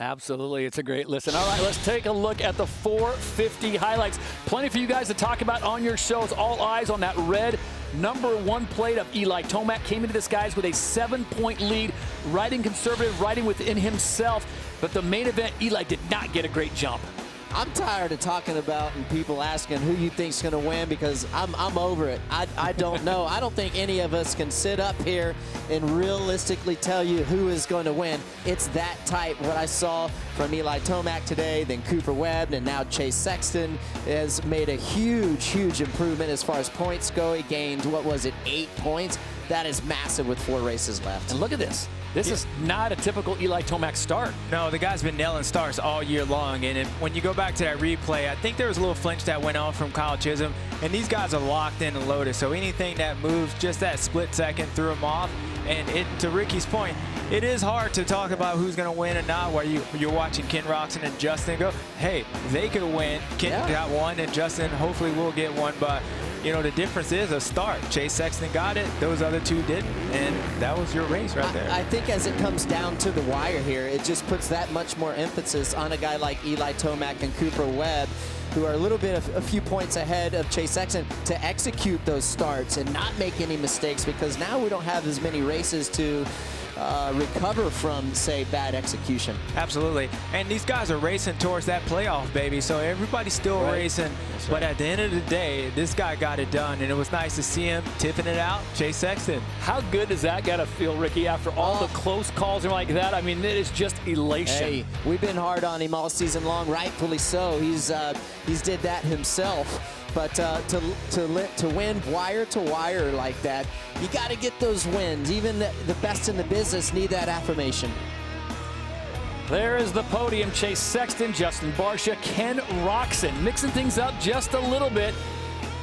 Absolutely, it's a great listen. All right, let's take a look at the 450 highlights. Plenty for you guys to talk about on your shows. All eyes on that red #1 plate of Eli Tomac. Came into this, guys, with a 7-point lead, riding conservative, riding within himself. But the main event, Eli did not get a great jump. I'm tired of talking about and people asking who you think's going to win because I'm over it. I don't know. I don't think any of us can sit up here and realistically tell you who is going to win. It's that tight. What I saw from Eli Tomac today, then Cooper Webb, and now Chase Sexton has made a huge improvement as far as points go. He gained, what was it, 8 points? That is massive with 4 races left. And look at this. This is not a typical Eli Tomac start. No, the guy's been nailing starts all year long. And when you go back to that replay, I think there was a little flinch that went on from Kyle Chisholm. And these guys are locked in and loaded. So anything that moves, just that split second, threw them off. And to Ricky's point, it is hard to talk about who's going to win and not while you're watching Ken Roczen and Justin go, hey, they could win. Ken got one, and Justin hopefully will get one. But you know, the difference is a start. Chase Sexton got it. Those other two didn't. And that was your race right there. I think as it comes down to the wire here, it just puts that much more emphasis on a guy like Eli Tomac and Cooper Webb, who are a few points ahead of Chase Sexton, to execute those starts and not make any mistakes, because now we don't have as many races to recover from, say, bad execution. Absolutely. And these guys are racing towards that playoff, baby. So everybody's still racing. But at the end of the day, this guy got it done. And it was nice to see him tipping it out. Chase Sexton. How good does that got to feel, Ricky, after all the close calls and like that? I mean, it is just elation. Hey, we've been hard on him all season long, rightfully so. He's did that himself. But to win wire to wire like that, you got to get those wins. Even the best in the business need that affirmation. There is the podium. Chase Sexton, Justin Barcia, Ken Roczen. Mixing things up just a little bit.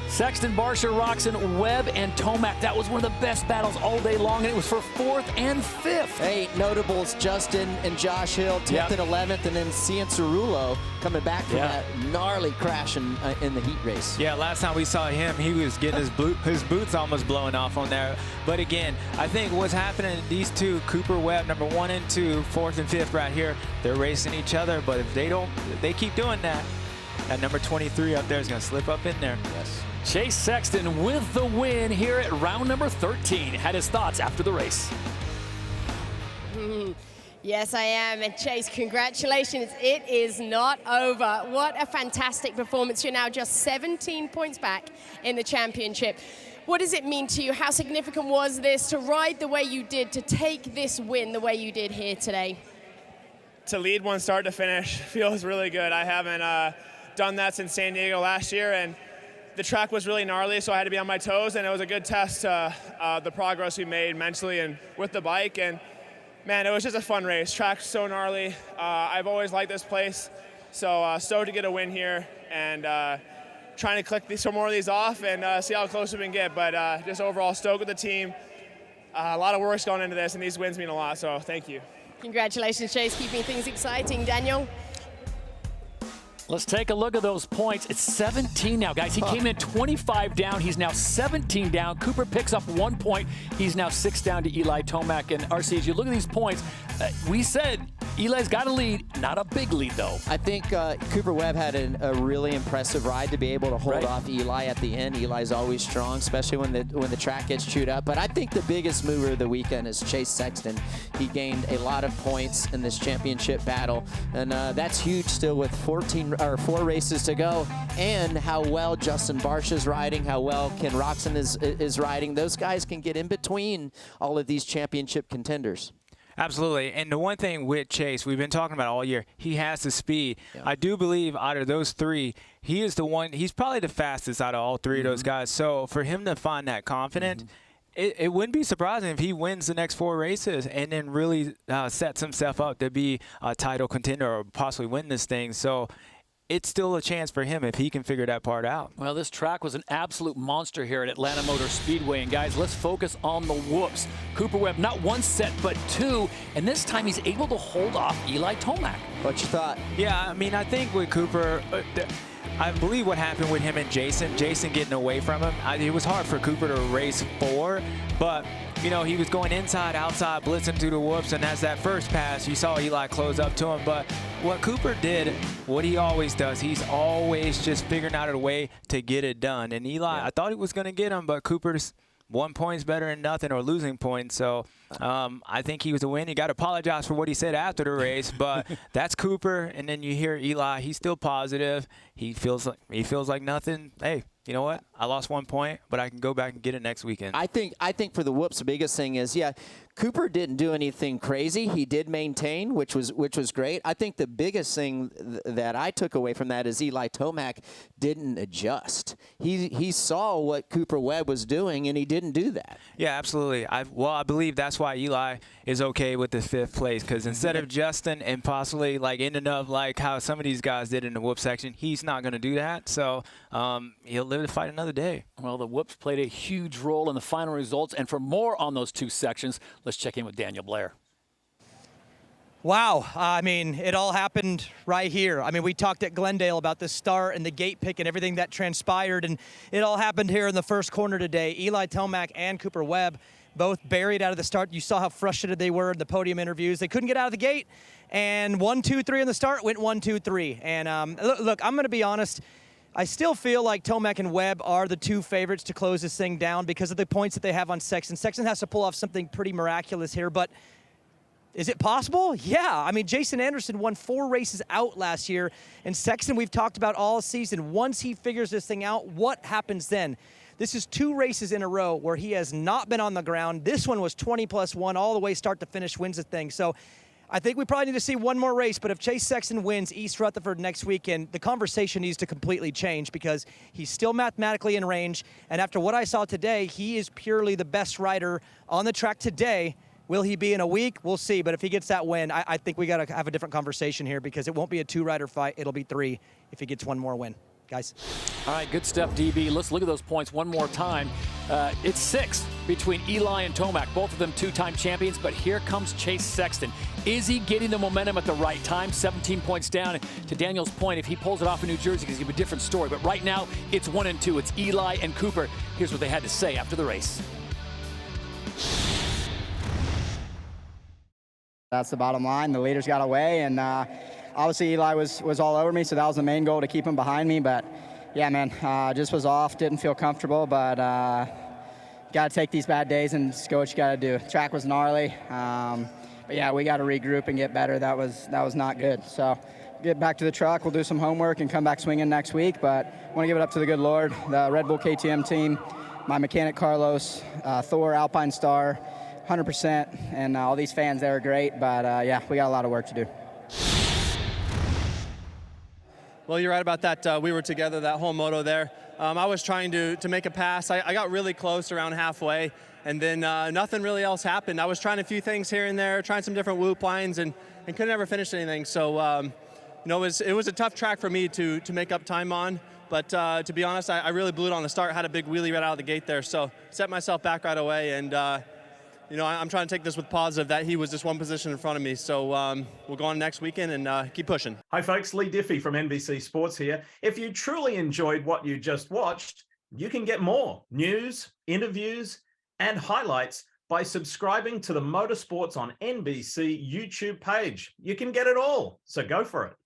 Sexton, Barcia, Roczen, Webb, and Tomac. That was one of the best battles all day long, and it was for 4th and 5th. Hey, notables, Justin and Josh Hill, 10th and 11th, and then Cianciarulo coming back from that gnarly crash in the heat race. Yeah, last time we saw him, he was getting his boots almost blowing off on there. But again, I think what's happening, these two, Cooper Webb, #1 and 2, 4th and 5th right here, they're racing each other. But if they keep doing that, that number 23 up there is going to slip up in there. Yes. Chase Sexton with the win here at round number 13. Had his thoughts after the race. Yes, I am. And Chase, congratulations. It is not over. What a fantastic performance. You're now just 17 points back in the championship. What does it mean to you? How significant was this to ride the way you did, to take this win the way you did here today? To lead one start to finish feels really good. I haven't done that since San Diego last year, and the track was really gnarly, so I had to be on my toes, and it was a good test the progress we made mentally and with the bike. And man, it was just a fun race. Track's so gnarly. I've always liked this place, so stoked to get a win here, and trying to click some more of these off and see how close we can get. But just overall stoked with the team. A lot of work's gone into this, and these wins mean a lot, so thank you. Congratulations, Chase, keeping things exciting. Daniel? Let's take a look at those points. It's 17 now, guys. He came in 25 down. He's now 17 down. Cooper picks up 1 point. He's now 6 down to Eli Tomac. And RC, as you look at these points, we said Eli's got a lead. Not a big lead, though. I think Cooper Webb had a really impressive ride to be able to hold off Eli at the end. Eli's always strong, especially when the track gets chewed up. But I think the biggest mover of the weekend is Chase Sexton. He gained a lot of points in this championship battle, and that's huge still with 4 races to go, and how well Justin Barcia's riding, how well Ken Roczen is riding. Those guys can get in between all of these championship contenders. Absolutely. And the one thing with Chase, we've been talking about all year, he has the speed. Yeah. I do believe out of those 3, he is the one, he's probably the fastest out of all 3 of those guys. So for him to find that confidence, it wouldn't be surprising if he wins the next 4 races and then really sets himself up to be a title contender or possibly win this thing. So it's still a chance for him if he can figure that part out. Well, this track was an absolute monster here at Atlanta Motor Speedway. And guys, let's focus on the whoops. Cooper Webb, not 1 set, but 2. And this time he's able to hold off Eli Tomac. What you thought? Yeah, I mean, I think with Cooper, I believe what happened with him and Jason getting away from him, it was hard for Cooper to race 4, but you know, he was going inside, outside, blitzing through the whoops, and as that first pass, you saw Eli close up to him. But what Cooper did, what he always does, he's always just figuring out a way to get it done. And Eli, I thought he was going to get him, but Cooper's 1 point's better than nothing, or losing points. So I think he was a win. You got to apologize for what he said after the race, but that's Cooper. And then you hear Eli, he's still positive. He feels like nothing. Hey, you know what? I lost 1 point, but I can go back and get it next weekend. I think for the whoops, the biggest thing is, Cooper didn't do anything crazy. He did maintain, which was great. I think the biggest thing that I took away from that is Eli Tomac didn't adjust. He saw what Cooper Webb was doing, and he didn't do that. Yeah, absolutely. I believe that's why Eli is okay with the 5th place, because instead of adjusting and possibly like ending up like how some of these guys did in the whoop section, he's not going to do that. So he'll live to fight another day. Well, the whoops played a huge role in the final results, and for more on those 2 sections, let's check in with Daniel Blair. Wow. I mean, it all happened right here. I mean, we talked at Glendale about the start and the gate pick and everything that transpired, and it all happened here in the first corner today. Eli Tomac and Cooper Webb both buried out of the start. You saw how frustrated they were in the podium interviews. They couldn't get out of the gate, and 1, 2, 3 in the start went 1, 2, 3. And look, I'm going to be honest. I still feel like Tomac and Webb are the 2 favorites to close this thing down because of the points that they have on Sexton. Sexton has to pull off something pretty miraculous here, but is it possible? Yeah. I mean, Jason Anderson won 4 races out last year, and Sexton we've talked about all season. Once he figures this thing out, what happens then? This is 2 races in a row where he has not been on the ground. This one was 20+1 all the way start to finish, wins the thing. So I think we probably need to see one more race, but if Chase Sexton wins East Rutherford next weekend, the conversation needs to completely change because he's still mathematically in range, and after what I saw today, he is purely the best rider on the track today. Will he be in a week? We'll see, but if he gets that win, I think we got to have a different conversation here because it won't be a 2-rider fight. It'll be 3 if he gets one more win. Guys. All right, good stuff, DB. Let's look at those points one more time. It's 6 between Eli and Tomac, both of them 2-time champions, but here comes Chase Sexton. Is he getting the momentum at the right time? 17 points down. And to Daniel's point, if he pulls it off in New Jersey, it's going to be a different story. But right now, it's 1 and 2. It's Eli and Cooper. Here's what they had to say after the race. That's the bottom line. The leaders got away, and obviously Eli was all over me, so that was the main goal, to keep him behind me. But yeah, man, just was off, didn't feel comfortable, but got to take these bad days and just go what you got to do. Track was gnarly, but yeah, we got to regroup and get better. That was not good. So get back to the truck, we'll do some homework and come back swinging next week. But I want to give it up to the good Lord, the Red Bull KTM team, my mechanic Carlos, Thor, Alpine Star, 100%, and all these fans, they were great. But yeah, we got a lot of work to do. Well, you're right about that. We were together that whole moto there. I was trying to make a pass. I got really close around halfway, and then nothing really else happened. I was trying a few things here and there, trying some different whoop lines, and couldn't ever finish anything. So, you know, it was a tough track for me to make up time on. But to be honest, I really blew it on the start, had a big wheelie right out of the gate there. So set myself back right away, and you know, I'm trying to take this with positive that he was just 1 position in front of me. So we'll go on next weekend and keep pushing. Hi folks, Lee Diffie from NBC Sports here. If you truly enjoyed what you just watched, you can get more news, interviews, and highlights by subscribing to the Motorsports on NBC YouTube page. You can get it all, so go for it.